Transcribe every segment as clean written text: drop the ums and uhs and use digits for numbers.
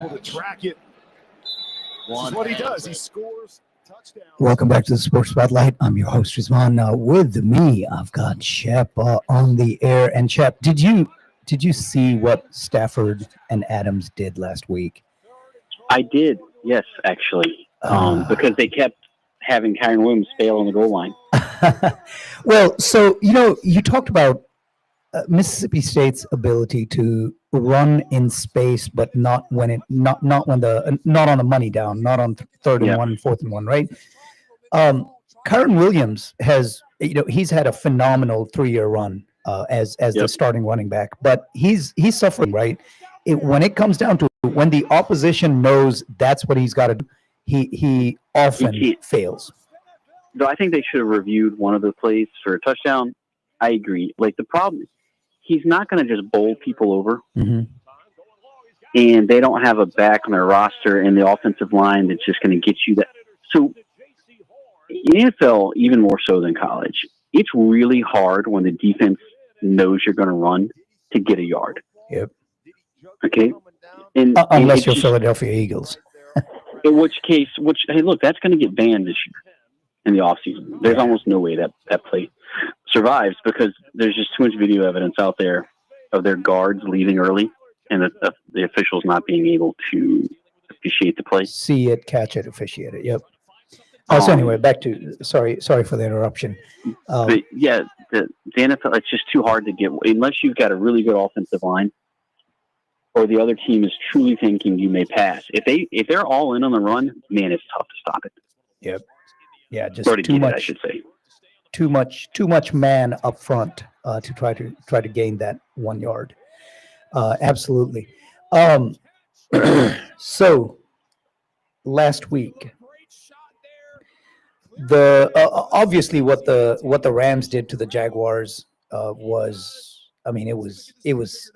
To track it. This is what he does. He scores touchdowns. Welcome back to the Sports Spotlight. I'm your host, Rizwan. With me, I've got Shep on the air. And Shep, did you see what Stafford and Adams did last week? I did, yes, actually, because they kept having Kyron Williams fail on the goal line. Well, so you talked about Mississippi State's ability to run in space, but not on the money down, not on third and 1, fourth and 1, right? Kyron Williams has, he's had a phenomenal 3-year run as the starting running back, but he's suffering, right? When it comes down to when the opposition knows that's what he's got to do, he often fails. Though I think they should have reviewed one of the plays for a touchdown. I agree. Like, the problem, he's not going to just bowl people over. Mm-hmm. And they don't have a back on their roster in the offensive line that's just going to get you that. So in the NFL, even more so than college, it's really hard when the defense knows you're going to run to get a yard. Yep. Okay? Unless you're Philadelphia Eagles. In which case, hey, look, that's going to get banned this year in the offseason. There's almost no way that play survives because there's just too much video evidence out there of their guards leaving early and the officials not being able to officiate the play. See it, catch it, officiate it. Yep. So anyway, back to sorry for the interruption. But yeah, the NFL, it's just too hard to get unless you've got a really good offensive line, or the other team is truly thinking you may pass. If they're all in on the run, man, it's tough to stop it. Yep. Yeah, just too much. I should say. Too much man up front to try to gain that 1 yard. Absolutely. So last week, obviously what the Rams did to the Jaguars was, I mean, it was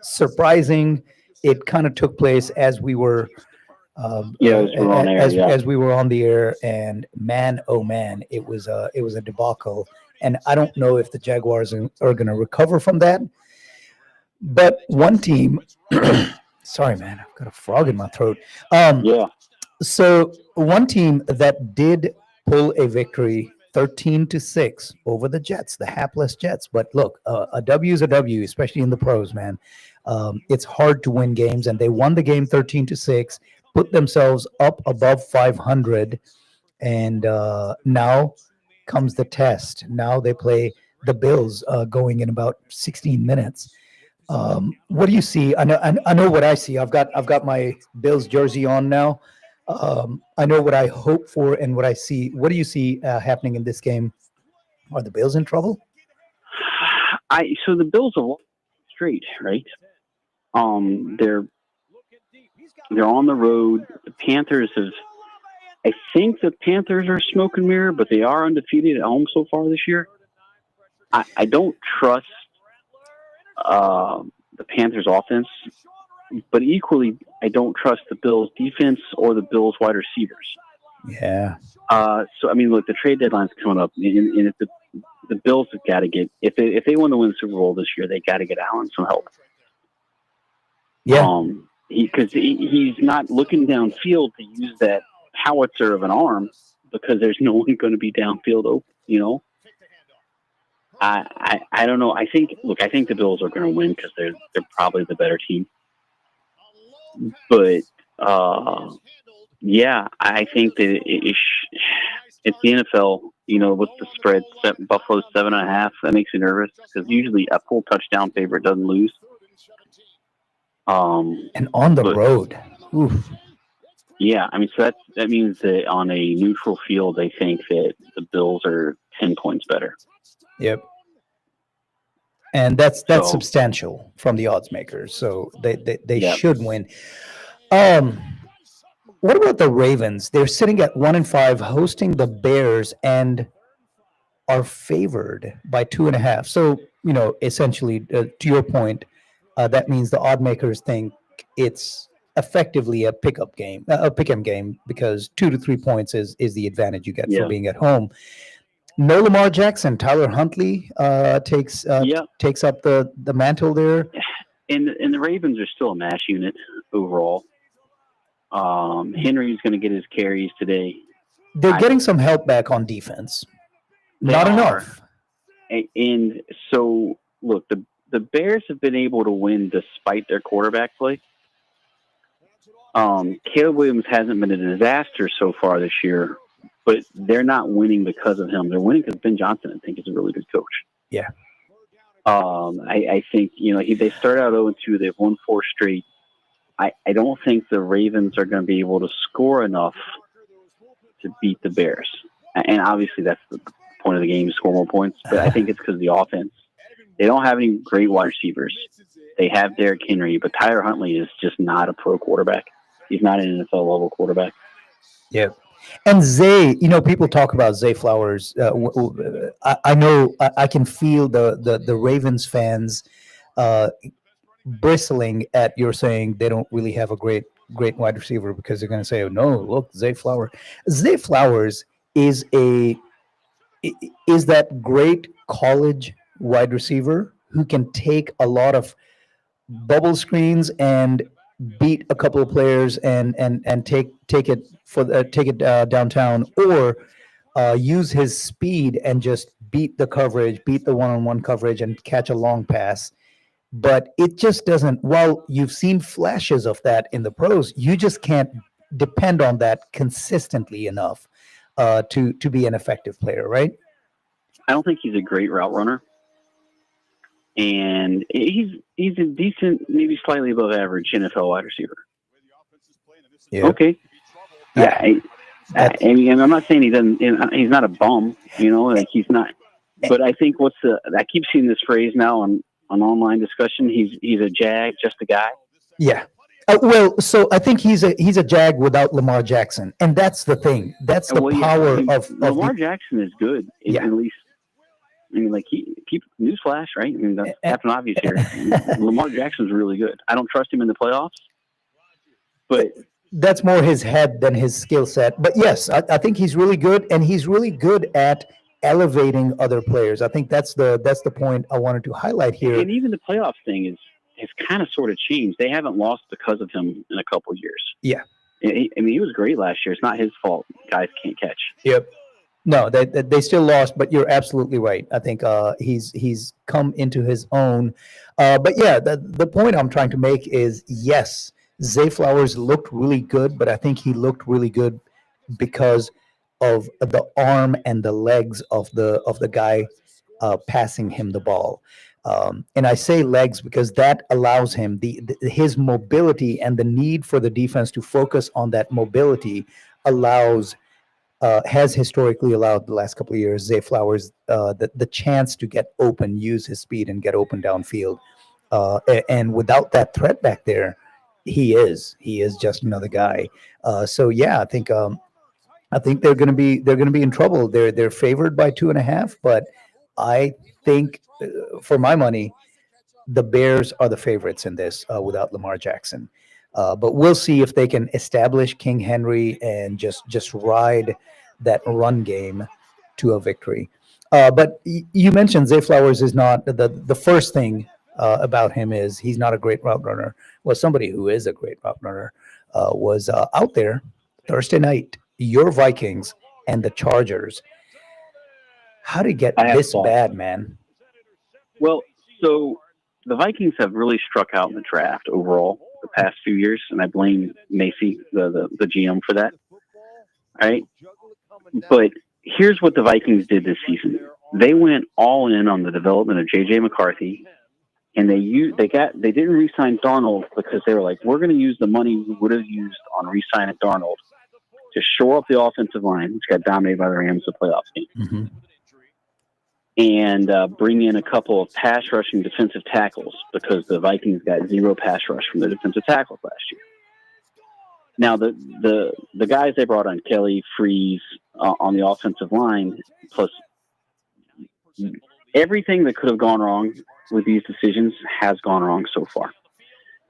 surprising. It kind of took place as we were. As we were on the air, and man, oh man, it was a debacle, and I don't know if the Jaguars are going to recover from that. But one team, sorry man, I've got a frog in my throat. So one team that did pull a victory, 13-6 over the Jets, the hapless Jets. But look, a W is a W, especially in the pros, man. It's hard to win games, and they won the game 13-6. Put themselves up above 500, and now comes the test. Now they play the Bills going in about 16 minutes. What do you see? I know what I see. I've got my Bills jersey on now. I know what I hope for and what I see. What do you see happening in this game? Are the Bills in trouble? So the Bills are straight, right? They're on the road. The Panthers I think the Panthers are smoke and mirror, but they are undefeated at home so far this year. I don't trust the Panthers offense, but equally, I don't trust the Bills defense or the Bills wide receivers. Yeah. So, I mean, look, the trade deadline's coming up, and if the Bills have got to get, if they want to win the Super Bowl this year, they got to get Allen some help. Yeah. Because he's not looking downfield to use that howitzer of an arm because there's no one going to be downfield open, I don't know. I think the Bills are going to win because they're probably the better team. But, yeah, I think that it's the NFL, with the spread, Buffalo's 7.5. That makes me nervous because usually a full touchdown favorite doesn't lose. And on the road. Oof. Yeah, I mean, so that means that on a neutral field, they think that the Bills are 10 points better. Yep. And that's substantial from the odds makers. So they should win. What about the Ravens? They're sitting at 1-5, hosting the Bears, and are favored by 2.5. So, essentially, to your point, that means the odd makers think it's effectively a pick-em game, because 2 to 3 points is the advantage you get for being at home. No Lamar Jackson, Tyler Huntley takes up the mantle there. And the Ravens are still a mash unit overall. Henry's going to get his carries today. They're getting some help back on defense. Not enough. And so, look, the Bears have been able to win despite their quarterback play. Caleb Williams hasn't been a disaster so far this year, but they're not winning because of him. They're winning because Ben Johnson, I think, is a really good coach. Yeah. I think, they start out 0-2. They've won 4 straight. I don't think the Ravens are going to be able to score enough to beat the Bears. And obviously that's the point of the game, score more points. But I think it's because of the offense. They don't have any great wide receivers. They have Derrick Henry, but Tyler Huntley is just not a pro quarterback. He's not an NFL level quarterback. Yeah. And Zay, people talk about Zay Flowers. I know I can feel the Ravens fans bristling at your saying they don't really have a great wide receiver, because they're going to say, oh, no, look, Zay Flowers. Zay Flowers is that great college wide receiver who can take a lot of bubble screens and beat a couple of players and take it downtown, or use his speed and just beat the coverage, beat the one-on-one coverage, and catch a long pass. But it just doesn't. While you've seen flashes of that in the pros, you just can't depend on that consistently enough to be an effective player, right? I don't think he's a great route runner. And he's a decent, maybe slightly above average NFL wide receiver. Yeah. Okay. Yeah. I mean, I'm not saying he's not a bum, he's not. But I think I keep seeing this phrase now on online discussion. He's a Jag, just a guy. Yeah. Well, so I think he's a Jag without Lamar Jackson, and that's the thing. That's the power of Lamar Jackson is good, at least. I mean, newsflash, right? I mean, that's Captain Obvious here. Lamar Jackson's really good. I don't trust him in the playoffs, but that's more his head than his skill set. But yes, I think he's really good, and he's really good at elevating other players. I think that's the point I wanted to highlight here. And even the playoffs thing has kind of sort of changed. They haven't lost because of him in a couple of years. Yeah. I mean, he was great last year. It's not his fault. Guys can't catch. Yep. No, they still lost, but you're absolutely right. I think he's come into his own. But yeah, the point I'm trying to make is, yes, Zay Flowers looked really good, but I think he looked really good because of the arm and the legs of the guy passing him the ball. And I say legs because that allows him his mobility, and the need for the defense to focus on that mobility has historically allowed the last couple of years Zay Flowers the chance to get open, use his speed, and get open downfield. And without that threat back there, he is just another guy. So yeah, I think they're going to be in trouble. They're favored by 2.5, but I think for my money, the Bears are the favorites in this without Lamar Jackson. But we'll see if they can establish King Henry and just ride that run game to a victory. But you mentioned Zay Flowers is not the first thing about him is he's not a great route runner. Well, somebody who is a great route runner was out there Thursday night. Your Vikings and the Chargers. How did it get this bad, man? Well, so the Vikings have really struck out in the draft overall the past few years, and I blame Macy, the GM, for that. All right, but here's what the Vikings did this season: they went all in on the development of J.J. McCarthy, and they didn't re-sign Darnold because they were like, we're going to use the money we would have used on re-signing Darnold to shore up the offensive line, which got dominated by the Rams the playoff game. Mm-hmm. And bring in a couple of pass rushing defensive tackles because the Vikings got 0 pass rush from the defensive tackles last year. Now, the guys they brought on, Kelly, Freeze, on the offensive line, plus everything that could have gone wrong with these decisions has gone wrong so far.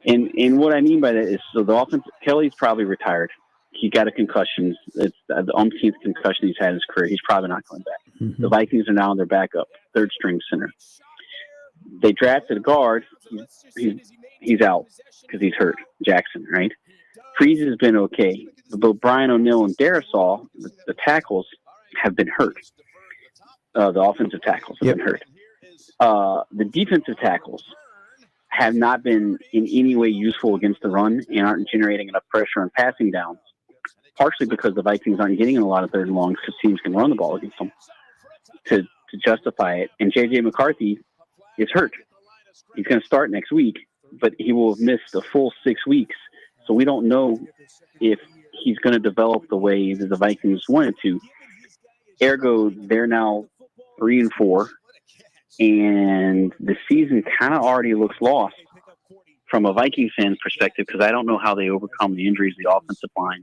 And what I mean by that is, so the offense, Kelly's probably retired. He got a concussion. It's the umpteenth concussion he's had in his career. He's probably not coming back. Mm-hmm. The Vikings are now on their backup, third string center. They drafted a guard. He's out because he's hurt, Jackson, right? Freeze has been okay. Both Brian O'Neill and Darisaw, the tackles, have been hurt. The offensive tackles have been hurt. The defensive tackles have not been in any way useful against the run and aren't generating enough pressure on passing downs, partially because the Vikings aren't getting in a lot of third and longs because teams can run the ball against them to justify it. And J.J. McCarthy is hurt. He's going to start next week, but he will have missed a full 6 weeks. So we don't know if he's going to develop the way that the Vikings wanted to. Ergo, they're now 3-4. And the season kind of already looks lost from a Viking fan's perspective because I don't know how they overcome the injuries of the offensive line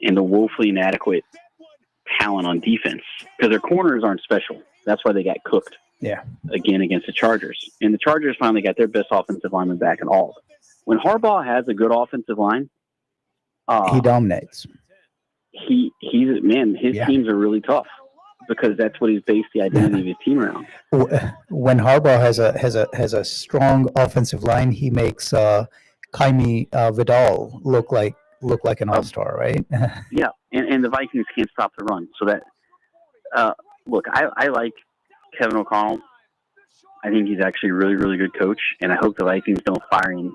and the woefully inadequate talent on defense because their corners aren't special. That's why they got cooked. Yeah. Again against the Chargers. And the Chargers finally got their best offensive lineman back in all. When Harbaugh has a good offensive line, he dominates. His teams are really tough. Because that's what he's based the identity of his team around. When Harbaugh has a strong offensive line, he makes Jaime Vidal look like an all-star, right? Yeah, and the Vikings can't stop the run. So that look, I like Kevin O'Connell. I think he's actually a really, really good coach, and I hope the Vikings don't fire him.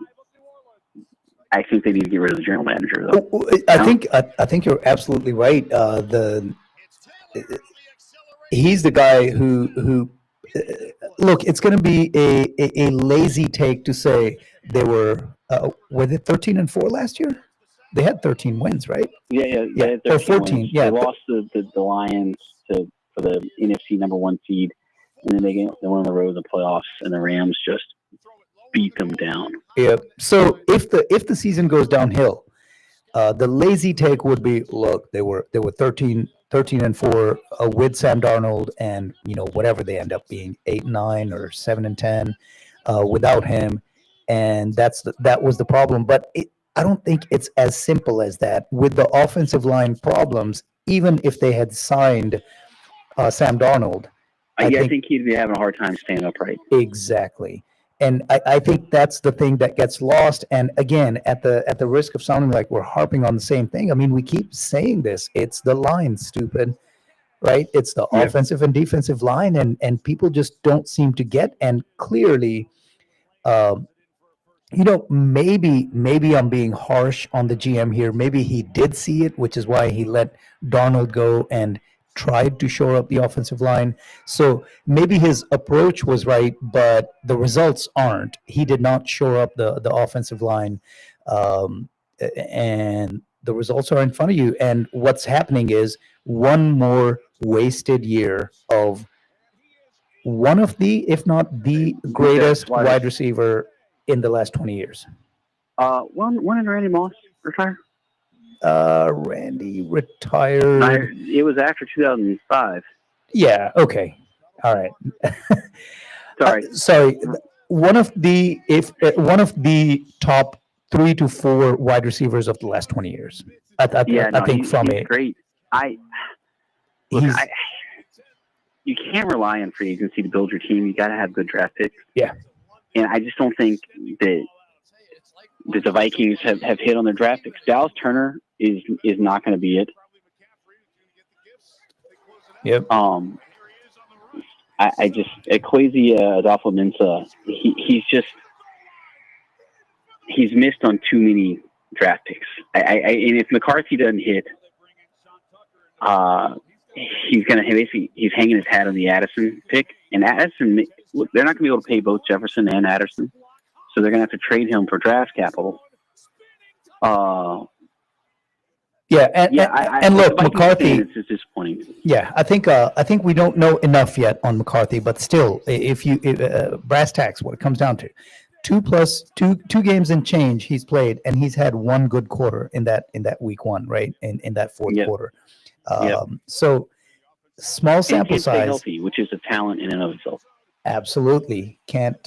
I think they need to get rid of the general manager, though. I think you're absolutely right. He's the guy who look, it's going to be a lazy take to say they were they 13-4 last year? They had 13 wins, right? Yeah. Or 14. Wins. Yeah, they lost the Lions for the NFC #1 seed, and then they went on the road in the playoffs, and the Rams just beat them down. Yeah. So if the season goes downhill, the lazy take would be, look, they were 13-4 with Sam Darnold, and whatever they end up being 8-9 or 7-10 without him, and that was the problem. But I don't think it's as simple as that. With the offensive line problems, even if they had signed Sam Darnold, I think he'd be having a hard time staying upright. Exactly. And I think that's the thing that gets lost. And again, at the risk of sounding like we're harping on the same thing, I mean, we keep saying this. It's the line, stupid, right? It's the offensive and defensive line, and people just don't seem to get. And clearly, maybe I'm being harsh on the GM here. Maybe he did see it, which is why he let Darnold go and tried to shore up the offensive line. So maybe his approach was right, but the results aren't. He did not shore up the offensive line, and the results are in front of you. And what's happening is one more wasted year of one of the, if not the greatest wide receiver in the last 20 years. When did Randy Moss retire? Randy retired. It was after 2005. Yeah. Okay. All right. Sorry. One of the the top 3 to 4 wide receivers of the last 20 years. I think he's great. You can't rely on free agency to build your team. You got to have good draft picks. Yeah. And I just don't think that the Vikings have hit on their draft picks. Dallas Turner is not going to be it. Yep. I just Kwesi Adolfo-Mensah, he's missed on too many draft picks. And if McCarthy doesn't hit, he's hanging his hat on the Addison pick. And Addison, look, they're not going to be able to pay both Jefferson and Addison, so they're going to have to trade him for draft capital. And look, McCarthy is disappointing. Yeah, I think we don't know enough yet on McCarthy, but still, if brass tacks, what it comes down to, 2 games and change he's played, and he's had one good quarter in that week 1, right? In that fourth quarter. So small sample size. Stay healthy, which is a talent in and of itself. Absolutely, can't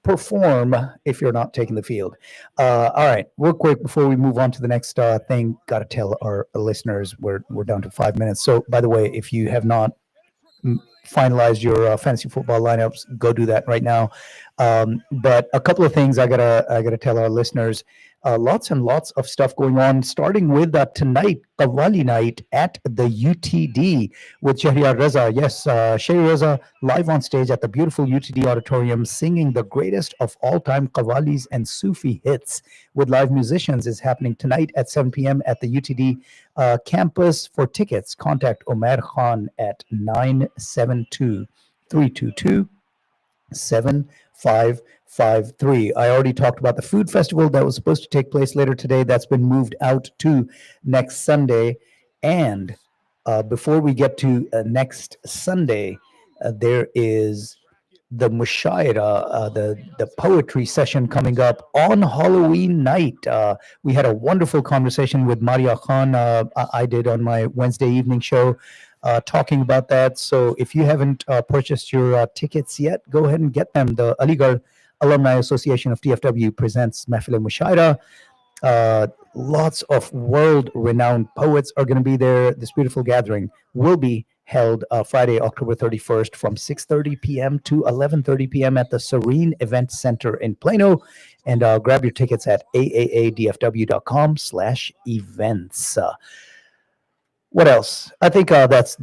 perform if you're not taking the field. All right, real quick before we move on to the next thing, got to tell our listeners we're down to 5 minutes. So, by the way, if you have not finalized your fantasy football lineups, go do that right now. But a couple of things I gotta tell our listeners. lots and lots of stuff going on, starting with tonight, Qawwali night at the UTD with Shahriar Reza. Yes, Shahriar Reza live on stage at the beautiful UTD auditorium, singing the greatest of all time Qawwalis and Sufi hits with live musicians, is happening tonight at 7 p.m. at the UTD campus. For tickets, contact Omer Khan at 972 322 7553. I already talked about the food festival that was supposed to take place later today. That's been moved out to next Sunday. And before we get to next Sunday, there is the Mushaira, the poetry session coming up on Halloween night. We had a wonderful conversation with Maria Khan. I did on my Wednesday evening show, talking about that. So if you haven't purchased your tickets yet, go ahead and get them. The Aligarh Alumni Association of TFW presents Mahfil Mushaira. Lots of world-renowned poets are going to be there. This beautiful gathering will be held Friday, October 31st from 6:30 p.m. to 11:30 p.m. at the Serene Event Center in Plano. And grab your tickets at aaadfw.com/events. What else? I think that's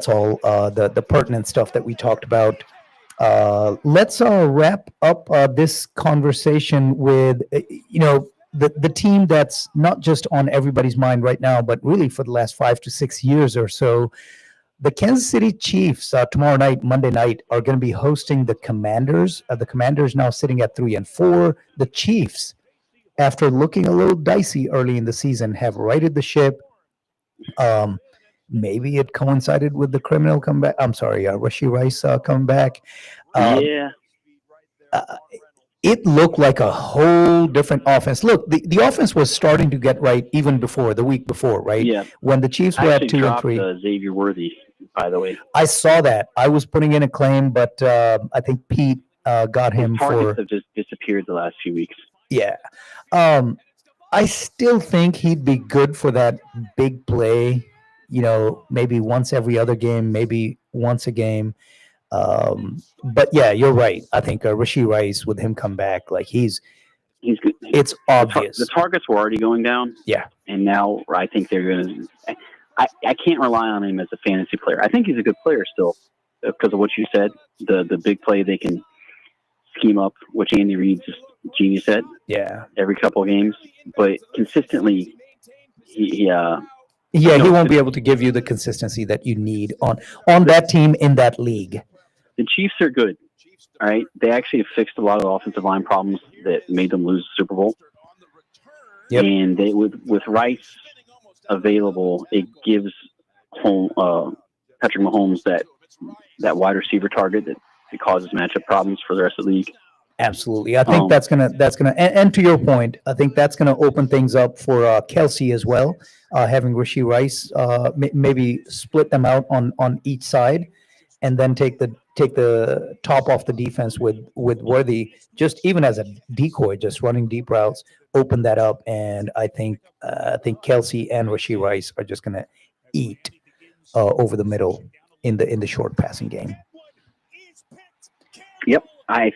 all the pertinent stuff that we talked about. Let's wrap up this conversation with the team that's not just on everybody's mind right now, but really for the last 5 to 6 years or so. The Kansas City Chiefs tomorrow night, Monday night, are going to be hosting the Commanders. The Commanders now sitting at 3-4. The Chiefs, after looking a little dicey early in the season, have righted the ship. Maybe it coincided with the criminal comeback. I'm sorry, Rashee Rice coming back. Yeah. It looked like a whole different offense. Look, the offense was starting to get right even before, the week before, right? Yeah. When the Chiefs were at 2 and 3. Xavier Worthy, by the way. I saw that. I was putting in a claim, but I think Pete got him His targets have just disappeared the last few weeks. Yeah. I still think he'd be good for that big play, maybe once every other game, maybe once a game. But yeah, you're right. I think Rashee Rice, with him come back, like he's good. It's obvious. The targets were already going down. Yeah. And now I think they're going to – I can't rely on him as a fantasy player. I think he's a good player still because of what you said, the big play they can scheme up, which Andy Reid's just genius at. Yeah. Every couple of games. But consistently, he won't be able to give you the consistency that you need on that team in that league. The Chiefs are good. All right. They actually have fixed a lot of the offensive line problems that made them lose the Super Bowl. Yep. And they with Rice available, it gives Patrick Mahomes that wide receiver target that causes matchup problems for the rest of the league. Absolutely. I think that's gonna and to your point, I think that's gonna open things up for Kelsey as well. Having Rashee Rice maybe split them out on each side, and then take the top off the defense with Worthy, just even as a decoy, just running deep routes, open that up, and I think Kelsey and Rashee Rice are just gonna eat over the middle in the short passing game. Yep. I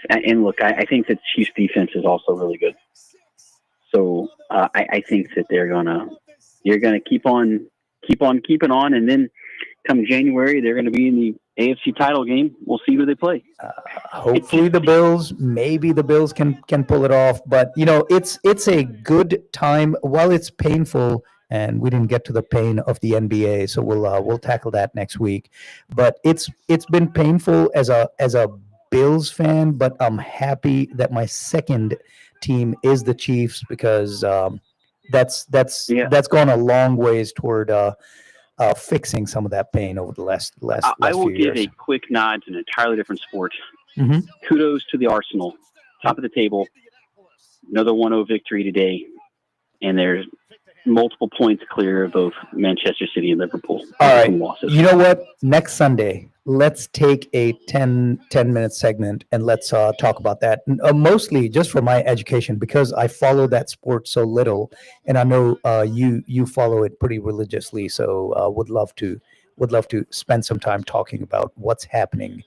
think that Chiefs defense is also really good. So I think that you're gonna keep on keeping on, and then come January they're gonna be in the AFC title game. We'll see who they play. Hopefully the Bills. Maybe the Bills can pull it off. But it's a good time while it's painful. And we didn't get to the pain of the NBA, so we'll tackle that next week. But it's been painful as a Bills fan, but I'm happy that my second team is the Chiefs because that's gone a long ways toward fixing some of that pain over the last I will few give years. a quick nod to an entirely different sport. Mm-hmm. Kudos to the Arsenal, top of the table, another 1-0 victory today, and there's multiple points clear of both Manchester City and Liverpool. All right. You know what? Next Sunday, let's take a 10-minute segment and let's talk about that. Mostly just for my education, because I follow that sport so little, and I know you follow it pretty religiously. So would love to spend some time talking about what's happening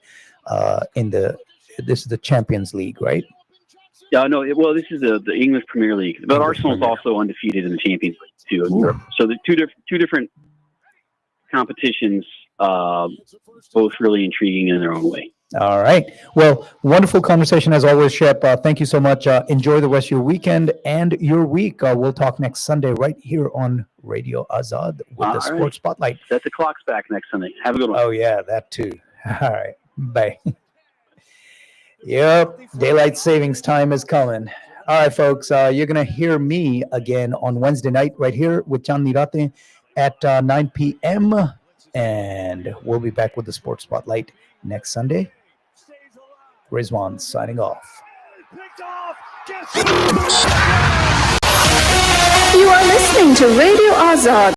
this is the Champions League, right? No. Well, this is the English Premier League, but English Arsenal's Premier. also undefeated in the Champions League too in Ooh. Europe. So the two different competitions, both really intriguing in their own way. All right. Well, wonderful conversation as always, Shep. Thank you so much. Enjoy the rest of your weekend and your week. We'll talk next Sunday right here on Radio Azad with the Sports Spotlight. Set the clocks back next Sunday. Have a good one. Oh, yeah, that too. All right. Bye. Yep. Daylight savings time is coming. All right, folks. You're going to hear me again on Wednesday night right here with Chan Nirate at 9 p.m. And we'll be back with the Sports Spotlight next Sunday. Rizwan signing off. You are listening to Radio Azad.